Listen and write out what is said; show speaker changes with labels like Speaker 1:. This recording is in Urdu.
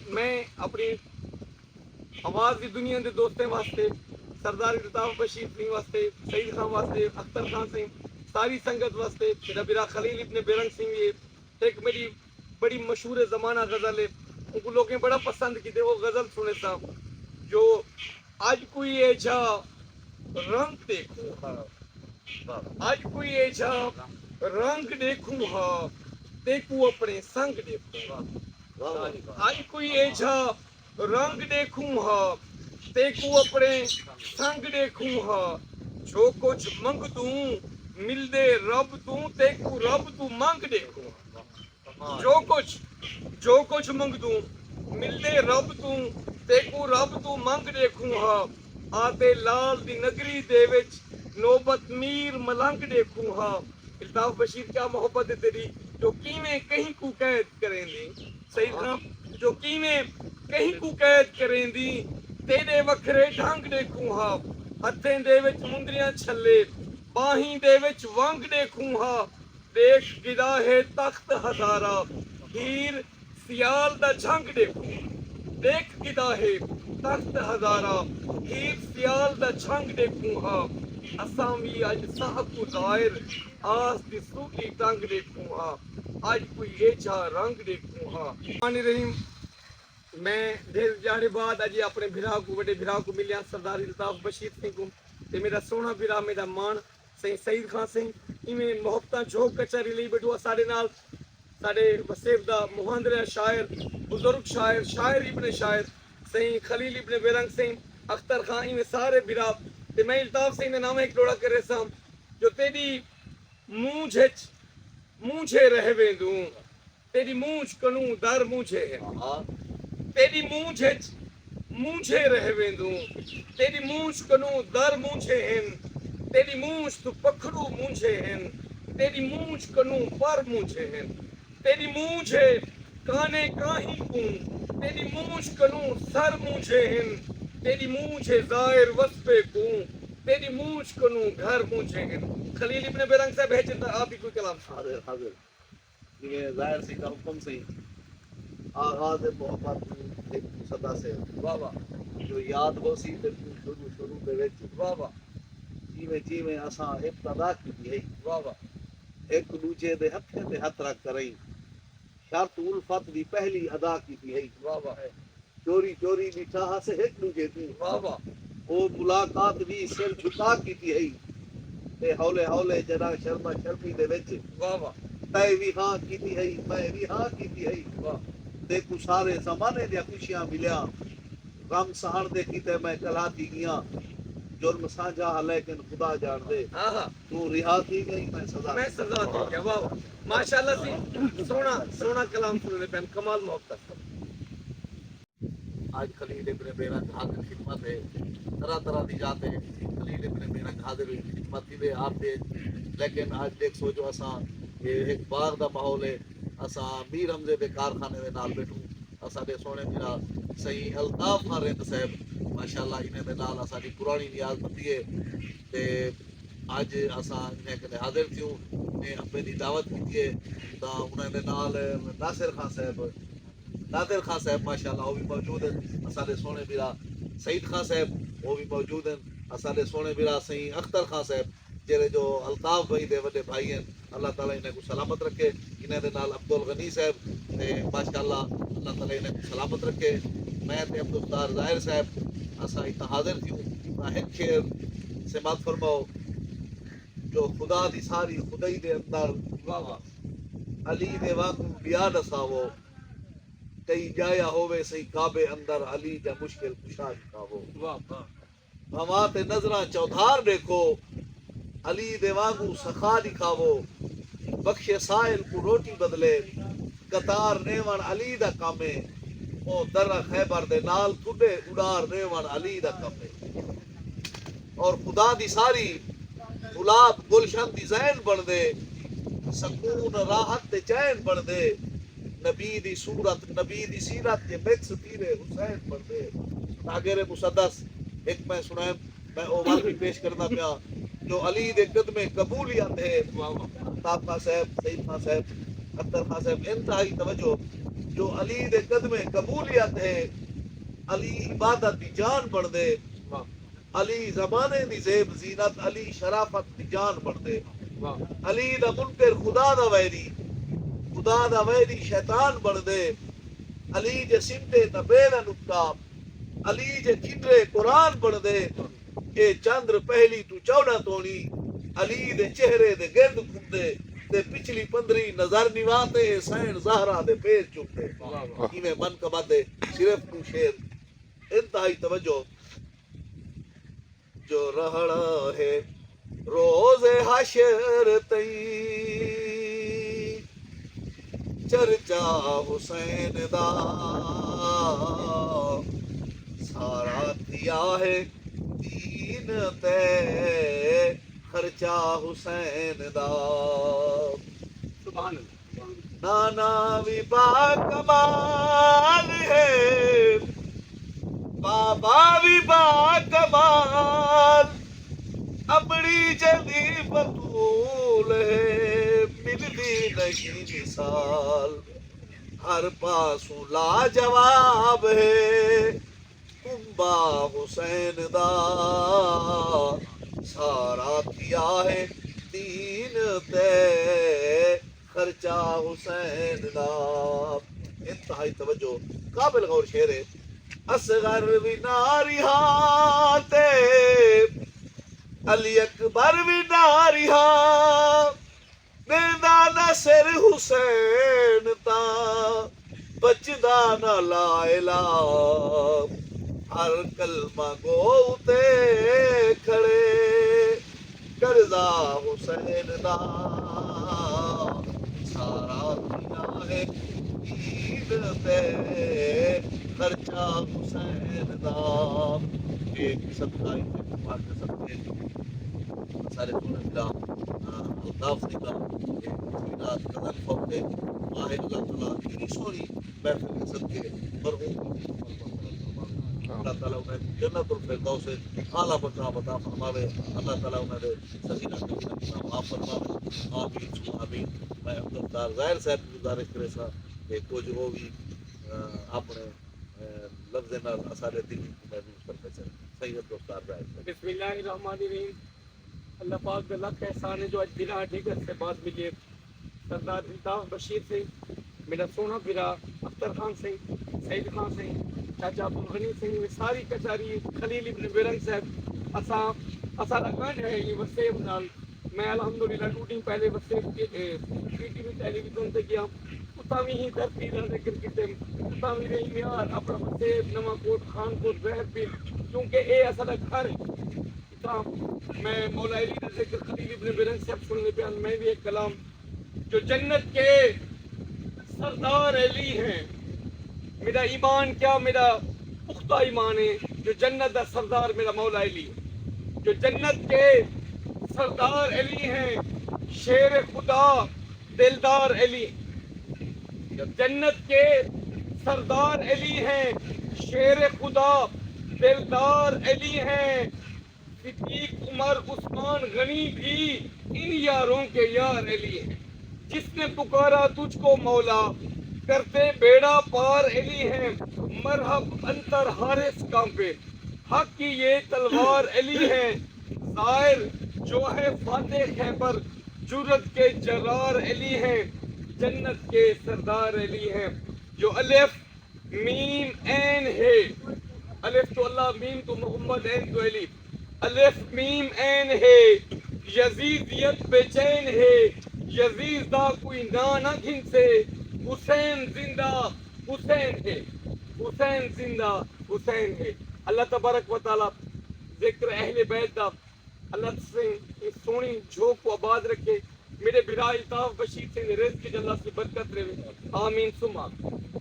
Speaker 1: میں اپنی آواز کی دنیا کے دوستوں واسطے سردار الطاف بشیر سنگھ واسطے سعید خان واسطے اختر خان سنگھ ساری سنگت واسطے میرا برا خلیل ابن بیرنگ سنگھ یہ ایک میری بڑی مشہور زمانہ غزل ہے ان کو لوگوں بڑا پسند کی وہ غزل سنے تھا جو آج کوئی ایجا رنگ دیکھوں ہاں آج کوئی ایجا رنگ دیکھوں ہاں دیکھوں اپنے سنگ دیکھوں ہاں آج کوئی ایجا رنگ دیکھوں ہاں دیکھوں اپنے سنگ دیکھوں ہاں جو کچھ منگ دوں مل دے رب تو دیکھوں رب تو مانگ دیکھوں جو کچھ منگ دوں مل دے رب تو دیکھوں رب تو مانگ دیکھوں ہاں آتے لال دی نگری دے وچ نوبت میر ملنگ دیکھوں ہاں الطاف بشیر کیا محبت ہے تیری جو کیویں کہیں کو قید کریں دی سعید خان جو کیویں کہیں کو قید کریں دی تیرے وکھرے ڈھنگ دیکھوں ہاں ہتھیں دے وچ مندریاں چھلے باہیں دے وچ ونگ دیکھوں ہاں دیکھ گدا ہے تخت ہزارہ ہیر سیال دا جھنگ دیکھوں دیکھ گدا ہے تخت ہزارہ ہیر سیال دا جھنگ دیکھوں ہاں اساں وی اج صاحب کو ظاہر آس دی سوٹی ٹنگ دیکھوں ہاں آج کوئی ایجا رنگ دیکھوں ہاں رحیم میں ڈھیر جانے بعد اجی اپنے بھرا کو بڑے بھرا کو ملیا سردار الطاف بشیر سنگھ کو تے میرا سونا بھرا میرا مان سعید خان سنگھ ایویں محبتاں جھوک کچہری لئی بیٹھوا ساڈے نال ساڈے وسیب دا مہاندرا شاعر بزرگ شاعر ابن شاعر سہی خلیل ابن بیرنگ سنگھ اختر خان ایویں سارے بھرا تے میں الطاف سنگھ دے نام ایک ڈوڑا کرے سا جو تیری مونجھ وچ مونجھے رہ ویندوں تیری مونجھ کنوں در مونجھے ہے تیری مونجھ وچ مونجھے رہ ویندوں تیری مونجھ کنوں در مونجھے ہن تیری مونجھ تو پکھڑو مونجھے ہن تیری مونجھ کنوں پر مونجھے ہن تیری مونجھ ہے کانے کاہیں کوں تیری مونجھ کنوں سر مونجھے ہن تیری مونجھ ہے ظاہر وصفے کوں تیری مونجھ کنوں گھر مونجھے ہن خلیل ابن بیرنگ صاحب ہے جتا آپ ہی کوئی کلام
Speaker 2: حاضر حاضر یہ ظاہر سی کا حکم سے آغاز محبت ایک صدا سے
Speaker 1: واہ واہ
Speaker 2: جو یاد ہو سی تے شروع دے وچ
Speaker 1: واہ واہ
Speaker 2: جیویں اساں ابتدا کی ہے
Speaker 1: واہ واہ
Speaker 2: ایک دوجے دے ہتھے تے ہتھ رکھ کریں شرط الفت دی پہلی ادا کی ہے
Speaker 1: واہ واہ
Speaker 2: چوری چوری بیٹھا ہس ایک دوجے دی
Speaker 1: واہ واہ
Speaker 2: او ملاقات بھی سر جھکا کی ہے تے ہولے ہولے جڑا شرما شرمی دے وچ
Speaker 1: واہ واہ
Speaker 2: تے بھی ہاں کیتی ہے میں بھی ہاں کیتی ہے
Speaker 1: واہ
Speaker 2: دیکھو سارے زمانے دیا خوشیاں ملیا غم سہن دے کیتے میں کلا تھی گیا جرم سانجا لیکن خدا جان دے تو رہا تھی گئی میں سزا
Speaker 1: تھی گیا واہ واہ ماشاءاللہ سی سونا کلام سننے پہ کمال محبت
Speaker 2: آج خلیل ابن بیرنگ حاضر خدمت ہے طرح طرح دی جاتے خلیل ابن بیرنگ حاضر خدمت تھی آپ دے لیکن آج دیکھ سوچو اساں یہ ایک باغ دا ماحول ہے اساں میر حمزے دے کارخانے دے نال بیٹھوں اساں دے سونے میرا صحیح الطاف خان رند صاحب ماشاءاللہ انہیں دے نال اساں دی پرانی نیاز بندی ہے تے اج اساں انہیں کدے حاضر تھیوں نے اپنے دی دعوت کی ہے تا انہیں دے نال ناصر خان صاحب ماشاءاللہ وہ بھی موجود ہیں اساں دے سونے میرا سعید خان صاحب وہ بھی موجود ہیں اساں دے سونے میرا صحیح اختر خان صاحب جڑے جو الطاف بھائی دے وڈے بھائی ہیں اللہ تعالیٰ انہیں کو سلامت رکھے انہیں دے نال عبدالغنی صاحب تے ماشاءاللہ اللہ تعالیٰ انہیں کو سلامت رکھے میں تے عبدالفتار ظاہر صاحب اساں اتنا حاضر تھیوں ایک خیر سے بات فرماؤ جو خدا دی ساری خدائی دے اندر علی دے وانگو بیا دساوو کئی جایا ہووے سی کعبے اندر علی دا مشکل کشا دکھاوو ہوا تے نظراں چودھار دیکھو علی دے وانگو سخا دکھاوو بخشے سائل کو روٹی بدلے قطار نیون علی دا کامے او در خیبر دے نال تھڈے اڑار نیون علی دا کامے اور خدا دی ساری گلاب گلشن دی زین بن دے سکون راحت تے چین بن دے نبی دی صورت نبی دی سیرت کے مکس تیرے حسین بن دے تاگیر مسدس ایک میں سنائیں میں اوال بھی پیش کرنا پیا جو علی دے قدمے قبولیت ہے تاپا صاحب سعید خان صاحب اختر خان صاحب انتہائی توجہ جو علی دے قدمے قبولیت ہے علی عبادت دی جان بڑھ دے علی زمانے دی زیب زینت علی شرافت دی جان بڑھ دے علی دا منکر خدا دا ویری شیطان بڑھ دے علی جے سمتے تبے دا نکتا علی جے چندرے قرآن بڑھ دے اے چندر پہلی تو چوڑا تونی علی دے چہرے دے گرد کھندے تے پچھلی 15 نظر نیواتے حسین زہرا دے پیر چکتے ایویں من کما دے صرف تو شیر انتہائی توجہ جو رہڑا ہے روز حشر تئی چرچا حسین دا سارا دیا ہے دین تے خرچہ حسین دا
Speaker 1: سبحان
Speaker 2: نانا بھی با کمال ہے بابا بھی با کمال اپنی جلدی بطول ہے ملتی نہیں مثال ہر پاسوں لاجواب ہے کنبا حسین دا سارا کیا ہے دین تے خرچہ حسین دا انتہائی توجہ قابل غور شعر ہے اصغر بھی ناریہا تے علی اکبر بھی ناریہا دیندہ نصر حسین تا بچدا نہ لا الہ ہر کلمہ گو تے کھڑے کرزا حسین دا سارا دیا ہے دین تے خرچہ حسین دا ایک صدقہ پاک صدقے سارے سنن دا الطاف دا میلاد قدر فوقے ماہ اللہ تعالیٰ اتنی سونی محفل کے صدقے مرحوم اللہ تعالیٰ انہیں جنت الفردوس اعلیٰ مقام عطا فرماوے اللہ تعالیٰ انہیں دے سکینہ کبیرہ معاف فرماوے آمین ثم آمین میں عبدالفتار ظاہر صاحب کی گزارش کرے سا کہ کچھ وہ بھی اپنے لفظ نال اسارے دل کو محفوظ کرتے چلے سید عبدالفتار ظاہر صاحب
Speaker 1: بسم اللہ الرحمن الرحیم اللہ پاک کا لاکھ احسان ہے جو آج بنا ٹھیکر سے بعد ملیے سردار الطاف بشیر سے میرا سونا برا اختر خان سے سعید خان سے چاچا عبدالغنی سے ساری کچاری خلیل ابن بیرنگ صاحب اسا لگان ہے یہ وسیب نال میں الحمدللہ ٹوٹنگ پہلے وسیب پی ٹی وی ٹیلی ویژن سے کیا اتاوی ہی دھرتی کا ذکر کیتے اتاوی رہی میار اپنا وسیب نواں کوٹ خان کوٹ زہر پیر کیونکہ اے اصل گھر ہے میں مولا علی کا ذکر خلیل ابن بیرنگ صاحب سننے پہ میں بھی ایک کلام جو جنت کے سردار علی ہیں میرا ایمان کیا میرا پختہ ایمان ہے جو جنت کا سردار میرا مولا علی ہے جو جنت کے سردار علی ہیں شیر خدا دلدار علی جنت کے سردار علی ہیں شیر خدا دلدار علی ہیں صدیق عمر عثمان غنی بھی ان یاروں کے یار علی ہیں جس نے پکارا تجھ کو مولا کرتے بیڑا پار علی ہیں مرحب انتر حارس کانپے حق کی یہ تلوار علی ہیں ظاہر جو ہے فاتح خیبر جرت کے جرار علی ہیں جنت کے سردار علی ہیں جو الف میم عین ہے الف تو اللہ میم تو محمد عین تو علی الف میم عین ہے یزیدیت بے چین ہے یزید دا کوئی نانا گھن سے حسین زندہ حسین ہے حسین زندہ حسین ہے اللہ تبارک و تعالی ذکر اہل بیت دا اللہ سے اس سونی جھوک کو آباد رکھے میرے بھرا الطاف بشیر سے رزق کے اللہ سے برکت رہے آمین ثم آمین